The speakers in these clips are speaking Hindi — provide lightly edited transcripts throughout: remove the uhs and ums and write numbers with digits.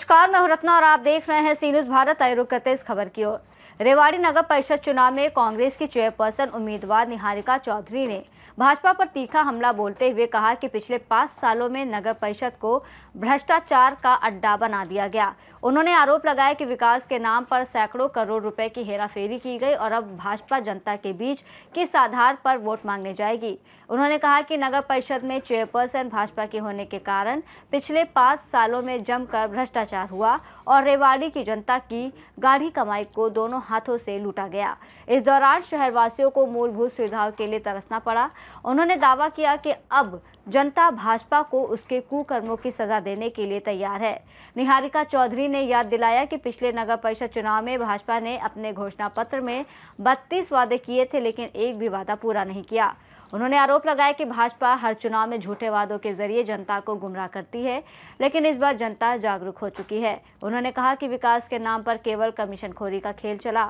नमस्कार, मैं हूं रत्ना और आप देख रहे हैं सी न्यूज़ भारत। आइए रुक करते इस खबर की ओर। रेवाड़ी नगर परिषद चुनाव में कांग्रेस की चेयरपर्सन उम्मीदवार निहारिका चौधरी ने भाजपा पर तीखा हमला बोलते हुए कहा कि पिछले 5 सालों में नगर परिषद को भ्रष्टाचार का अड्डा बना दिया गया। उन्होंने आरोप लगाया कि विकास के नाम पर सैकड़ों करोड़ रुपए की हेराफेरी की गई और अब भाजपा जनता के बीच किस आधार पर वोट मांगने जाएगी। उन्होंने कहा कि नगर परिषद में चेयरपर्सन भाजपा के होने के कारण पिछले 5 सालों में जमकर भ्रष्टाचार हुआ और रेवाड़ी की जनता की गाढ़ी कमाई को दोनों हाथों से लूटा गया। इस दौरान शहरवासियों को मूलभूत सुविधाओं के लिए तरसना पड़ा। उन्होंने दावा किया कि अब जनता भाजपा को उसके कुकर्मों की सजा देने के लिए तैयार है। निहारिका चौधरी ने याद दिलाया कि पिछले नगर परिषद चुनाव में भाजपा ने अपने घोषणा पत्र में 32 वादे किए थे, लेकिन एक भी वादा पूरा नहीं किया। उन्होंने आरोप लगाया कि भाजपा हर चुनाव में झूठे वादों के जरिए जनता को गुमराह करती है, लेकिन इस बार जनता जागरूक हो चुकी है। उन्होंने कहा कि विकास के नाम पर केवल कमीशनखोरी का खेल चला,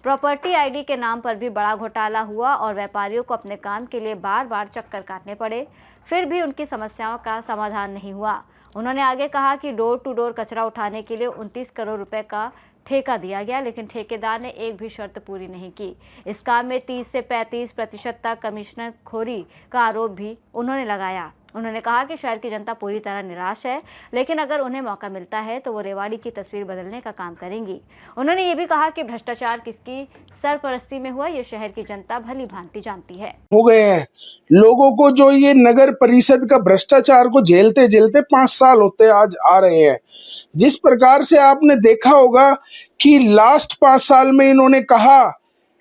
प्रॉपर्टी आईडी के नाम पर भी बड़ा घोटाला हुआ और व्यापारियों को अपने काम के लिए बार बार चक्कर काटने पड़े, फिर भी उनकी समस्याओं का समाधान नहीं हुआ। उन्होंने आगे कहा कि डोर टू डोर कचरा उठाने के लिए 29 करोड़ रुपए का ठेका दिया गया, लेकिन ठेकेदार ने एक भी शर्त पूरी नहीं की। इस काम में 30 से 35% तक कमिश्नरखोरी का आरोप भी उन्होंने लगाया। उन्होंने कहा कि शहर की जनता पूरी तरह निराश है, लेकिन अगर उन्हें मौका मिलता है तो वो रेवाड़ी की तस्वीर बदलने का काम करेंगी। उन्होंने ये भी कहा कि भ्रष्टाचार किसकी सरपरस्ती में हुआ, ये शहर की जनता भली भांति जानती है। हो गए हैं लोगों को जो ये नगर परिषद का भ्रष्टाचार को झेलते झेलते 5 साल होते आज आ रहे हैं। जिस प्रकार से आपने देखा होगा कि लास्ट 5 साल में इन्होंने कहा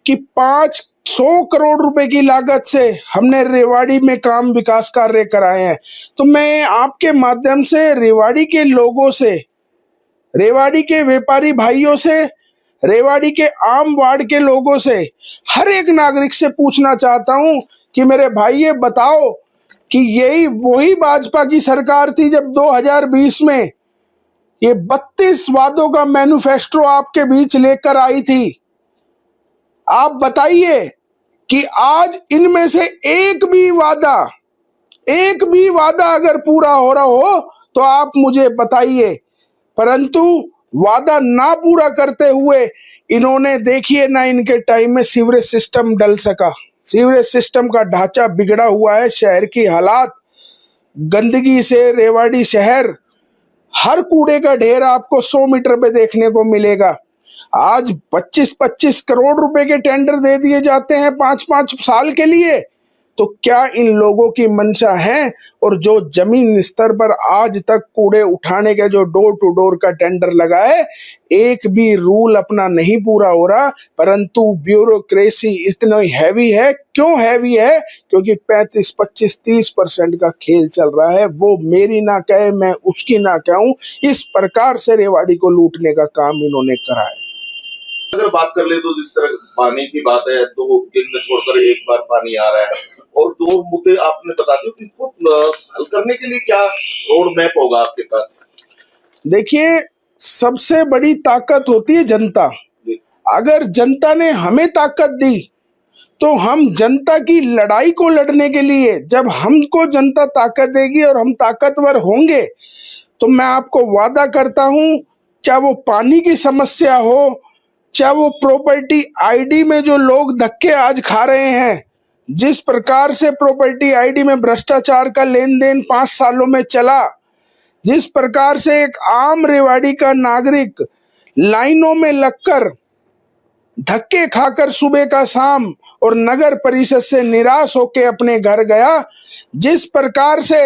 कि 500 करोड़ रुपए की लागत से हमने रेवाड़ी में काम विकास कार्य कराए हैं। तो मैं आपके माध्यम से रेवाड़ी के लोगों से, रेवाड़ी के व्यापारी भाइयों से, रेवाड़ी के आम वार्ड के लोगों से, हर एक नागरिक से पूछना चाहता हूं कि मेरे भाई ये बताओ कि यही वही भाजपा की सरकार थी जब 2020 में ये 32 वादों का मैनिफेस्टो आपके बीच लेकर आई थी। आप बताइए कि आज इनमें से एक भी वादा अगर पूरा हो रहा हो तो आप मुझे बताइए। परंतु वादा ना पूरा करते हुए इन्होंने, देखिए ना, इनके टाइम में सीवरेज सिस्टम डल सका। सीवरेज सिस्टम का ढांचा बिगड़ा हुआ है। शहर की हालात, गंदगी से रेवाड़ी शहर, हर कूड़े का ढेर आपको 100 मीटर पे देखने को मिलेगा। आज 25-25 करोड़ रुपए के टेंडर दे दिए जाते हैं 5-5 साल के लिए। तो क्या इन लोगों की मंशा है? और जो जमीन स्तर पर आज तक कूड़े उठाने के जो डोर टू डोर का टेंडर लगा है, एक भी रूल अपना नहीं पूरा हो रहा। परंतु ब्यूरोक्रेसी इतनी हैवी है। क्यों हैवी है? क्योंकि 35-25-30% का खेल चल रहा है। वो मेरी ना कहे, मैं उसकी ना कहूं। इस प्रकार से रेवाड़ी को लूटने का काम इन्होंने करा है। अगर बात कर ले तो जिस तरह पानी की बात है, 2 दिन में छोड़कर एक बार पानी आ रहा है, और 2 मुद्दे आपने बता दिए कि इसको हल करने के लिए क्या रोड मैप होगा आपके पास? देखिए, सबसे बड़ी ताकत होती है जनता। अगर जनता ने हमें ताकत दी तो हम जनता की लड़ाई को लड़ने के लिए, जब हमको जनता ताकत देगी और हम ताकतवर होंगे, तो मैं आपको वादा करता हूं, चाहे वो पानी की समस्या हो, चाहे वो प्रॉपर्टी आईडी में जो लोग धक्के आज खा रहे हैं, जिस प्रकार से प्रॉपर्टी आईडी में भ्रष्टाचार का लेन देन 5 सालों में चला, जिस प्रकार से एक आम रेवाड़ी का नागरिक लाइनों में लगकर धक्के खाकर सुबह का शाम और नगर परिषद से निराश होकर अपने घर गया, जिस प्रकार से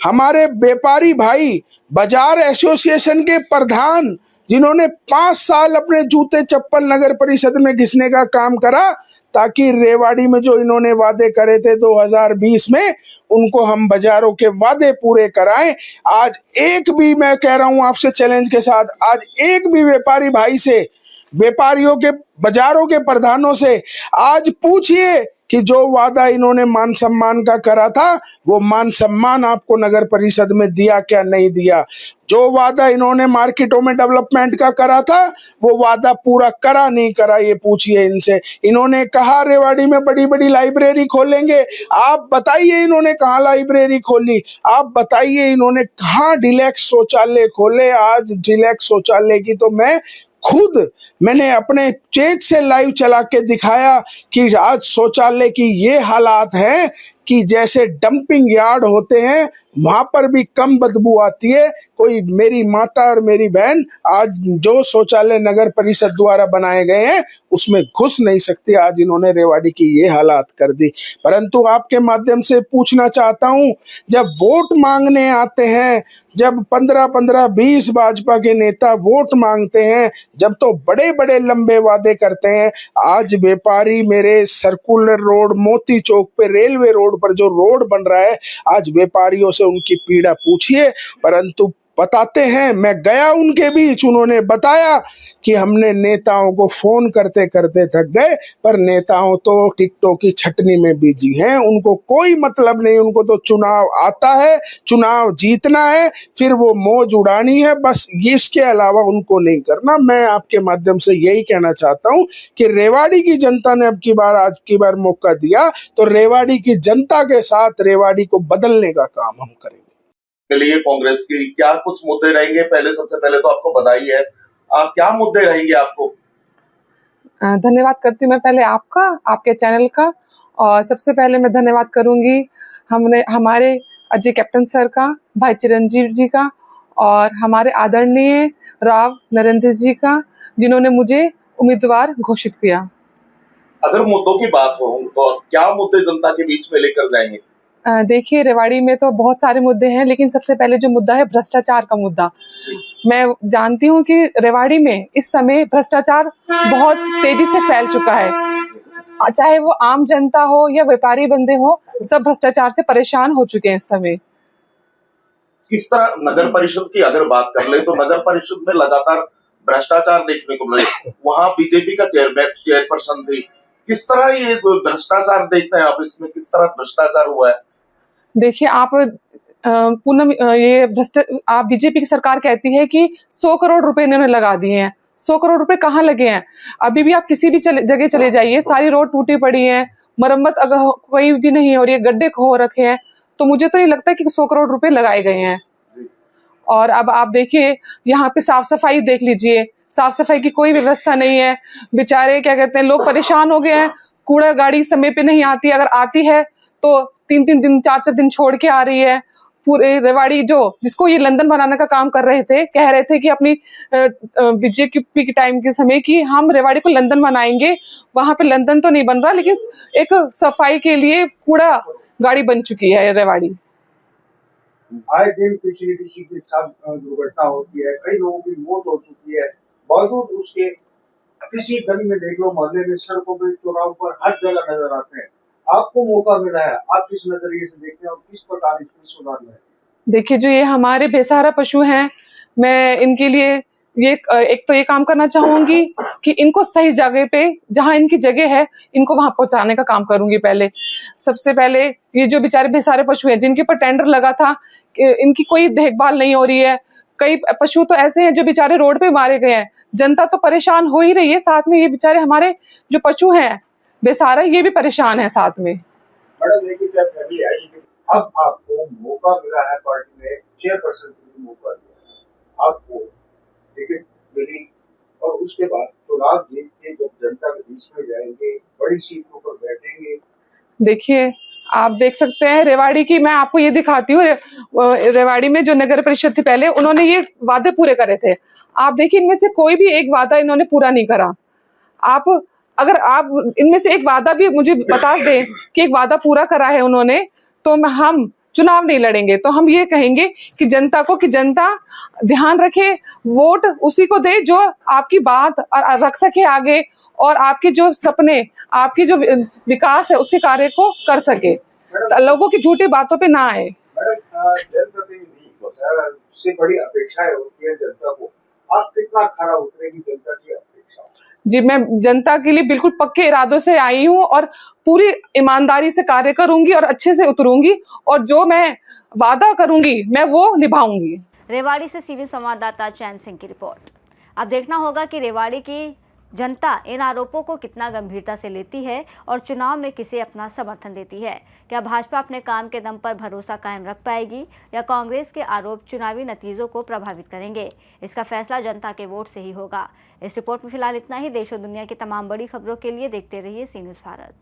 हमारे व्यापारी भाई, बाजार एसोसिएशन के प्रधान, जिन्होंने 5 साल अपने जूते चप्पल नगर परिषद में घिसने का काम करा ताकि रेवाड़ी में जो इन्होंने वादे करे थे 2020 में, उनको हम बाजारों के वादे पूरे कराएं। आज एक भी, मैं कह रहा हूं आपसे चैलेंज के साथ, आज एक भी व्यापारी भाई से, व्यापारियों के, बाजारों के प्रधानों से आज पूछिए कि जो वादा इन्होंने मान सम्मान का करा था वो मान सम्मान आपको नगर परिषद में दिया क्या नहीं दिया। जो वादा इन्होंने मार्केटों में डेवलपमेंट का करा था वो वादा पूरा करा नहीं करा, ये पूछिए इनसे। इन्होंने कहा रेवाड़ी में बड़ी बड़ी लाइब्रेरी खोलेंगे, आप बताइए इन्होंने कहाँ लाइब्रेरी खोली, आप बताइए इन्होंने कहाँ डिलैक्स शौचालय खोले। आज डिलैक्स शौचालय की तो मैंने अपने पेज से लाइव चला के दिखाया कि आज शौचालय की ये हालात है कि जैसे डंपिंग यार्ड होते हैं वहां पर भी कम बदबू आती है। कोई मेरी माता और मेरी बहन आज जो शौचालय नगर परिषद द्वारा बनाए गए हैं उसमें घुस नहीं सकती। आज इन्होंने रेवाड़ी की ये हालात कर दी। परंतु आपके माध्यम से पूछना चाहता हूं, जब वोट मांगने आते हैं, जब 15-15, 20 भाजपा के नेता वोट मांगते हैं, जब तो बड़े बड़े लंबे वादे करते हैं। आज व्यापारी मेरे सर्कुलर रोड मोती चौक पे रेलवे रोड पर जो रोड बन रहा है, आज व्यापारियों से उनकी पीड़ा पूछिए। परंतु बताते हैं, मैं गया उनके बीच, उन्होंने बताया कि हमने नेताओं को फोन करते करते थक गए, पर नेताओं तो टिकटों की छटनी में बिजी हैं, उनको कोई मतलब नहीं। उनको तो चुनाव आता है, चुनाव जीतना है, फिर वो मौज उड़ानी है, बस ये इसके अलावा उनको नहीं करना। मैं आपके माध्यम से यही कहना चाहता हूं कि रेवाड़ी की जनता ने आज की बार मौका दिया तो रेवाड़ी की जनता के साथ रेवाड़ी को बदलने का काम हम करेंगे। के लिए कांग्रेस की क्या कुछ मुद्दे रहेंगे? सबसे पहले तो आपको बधाई है। क्या मुद्दे रहेंगे आपको? धन्यवाद करती हूँ मैं पहले आपका, आपके चैनल का, और सबसे पहले मैं धन्यवाद करूंगी हमारे अजय कैप्टन सर का, भाई चिरंजीव जी का, और हमारे आदरणीय राव नरेंद्र जी का, जिन्होंने मुझे उम्मीदवार घोषित किया। अगर मुद्दों की बात हो तो क्या मुद्दे जनता के बीच में लेकर जाएंगे? देखिए, रेवाड़ी में तो बहुत सारे मुद्दे हैं, लेकिन सबसे पहले जो मुद्दा है भ्रष्टाचार का मुद्दा। मैं जानती हूँ कि रेवाड़ी में इस समय भ्रष्टाचार बहुत तेजी से फैल चुका है। चाहे वो आम जनता हो या व्यापारी बंदे हो, सब भ्रष्टाचार से परेशान हो चुके हैं इस समय। किस तरह नगर परिषद की अगर बात कर ले तो नगर परिषद में लगातार भ्रष्टाचार देखने को मिले। वहाँ बीजेपी का चेयरपर्सन थी। किस तरह ये भ्रष्टाचार देखते हैं आप? इसमें किस तरह भ्रष्टाचार हुआ है? देखिए, आप पूनम, आप बीजेपी की सरकार कहती है कि 100 करोड़ रुपए इन्होंने लगा दिए हैं। 100 करोड़ रुपए कहाँ लगे हैं? अभी भी आप किसी भी जगह चले जाइए, सारी रोड टूटी पड़ी है, मरम्मत अगर कोई भी नहीं हो रही है, गड्ढे हो रखे हैं। तो मुझे तो ये लगता है कि 100 करोड़ रुपए लगाए गए हैं। और अब आप देखिए, यहाँ पे साफ सफाई देख लीजिए, साफ सफाई की कोई व्यवस्था नहीं है। बेचारे क्या कहते हैं, लोग परेशान हो गए हैं। कूड़ा गाड़ी समय पे नहीं आती, अगर आती है तो 3-3 दिन 4-4 दिन छोड़ के आ रही है। पूरे रेवाड़ी जिसको ये लंदन बनाने का काम कर रहे थे, कह रहे थे कि अपनी बीजेपी के टाइम के समय कि हम रेवाड़ी को लंदन बनाएंगे। वहां पे लंदन तो नहीं बन रहा, लेकिन एक सफाई के लिए कूड़ा गाड़ी बन चुकी है रेवाड़ी। आए दिन किसी के साथ दुर्घटना होती है, कई लोगों की मौत हो चुकी है। बावजूद उसके किसी गली में देख लो, मोहल्ले में, सड़कों पे, चौराहों पर हर जगह नजर आते हैं। आपको मौका मिला है, आप किस नजरिए से देखते हैं और किस प्रकार इसमें सुधारना है? देखिए, जो ये हमारे बेसहारा पशु हैं, मैं इनके लिए एक तो ये काम करना चाहूंगी कि इनको सही जगह पे, जहां इनकी जगह है, इनको वहां पहुंचाने का काम करूंगी। सबसे पहले ये जो बेचारे बेसहारे पशु हैं, जिनके ऊपर टेंडर लगा था, इनकी कोई देखभाल नहीं हो रही है। कई पशु तो ऐसे हैं जो बेचारे रोड पे मारे गए हैं। जनता तो परेशान हो ही रही है, साथ में ये बेचारे हमारे जो पशु हैं बेसहारा, ये भी परेशान है साथ में। मैडम, देखिए, अब आपको मौका मिला है, पार्टी ने चेयरपर्सन के लिए मौका दिया है आपको, टिकट मिली, और उसके बाद चुनाव जीत के जब जनता के बीच में जाएंगे, बड़ी सीटों पर बैठेंगे। देखिए, आप देख सकते हैं रेवाड़ी की, मैं आपको ये दिखाती हूँ। रेवाड़ी में जो नगर परिषद थी पहले, उन्होंने ये वादे पूरे करे थे। आप देखिए, इनमें से कोई भी एक वादा इन्होंने पूरा नहीं करा। अगर आप इनमें से एक वादा भी मुझे बता दें कि एक वादा पूरा करा है उन्होंने, तो हम चुनाव नहीं लड़ेंगे। तो हम ये कहेंगे कि जनता ध्यान रखे, वोट उसी को दे जो आपकी बात रख सके आगे, और आपके जो सपने, आपकी जो विकास है, उसके कार्य को कर सके, लोगों की झूठी बातों पे ना आए। मैडम, जनप्रतिनिधि से बड़ी अपेक्षाएं होती है जनता को। आप कितना खरा उतरेगी जनता की अपेक्षा? जी, मैं जनता के लिए बिल्कुल पक्के इरादों से आई हूँ और पूरी ईमानदारी से कार्य करूंगी और अच्छे से उतरूंगी और जो मैं वादा करूंगी मैं वो निभाऊंगी। रेवाड़ी से सीनियर संवाददाता चैन सिंह की रिपोर्ट। अब देखना होगा कि रेवाड़ी की जनता इन आरोपों को कितना गंभीरता से लेती है और चुनाव में किसे अपना समर्थन देती है। क्या भाजपा अपने काम के दम पर भरोसा कायम रख पाएगी या कांग्रेस के आरोप चुनावी नतीजों को प्रभावित करेंगे? इसका फैसला जनता के वोट से ही होगा। इस रिपोर्ट में फिलहाल इतना ही। देश और दुनिया की तमाम बड़ी खबरों के लिए देखते रहिए सी न्यूज़ भारत।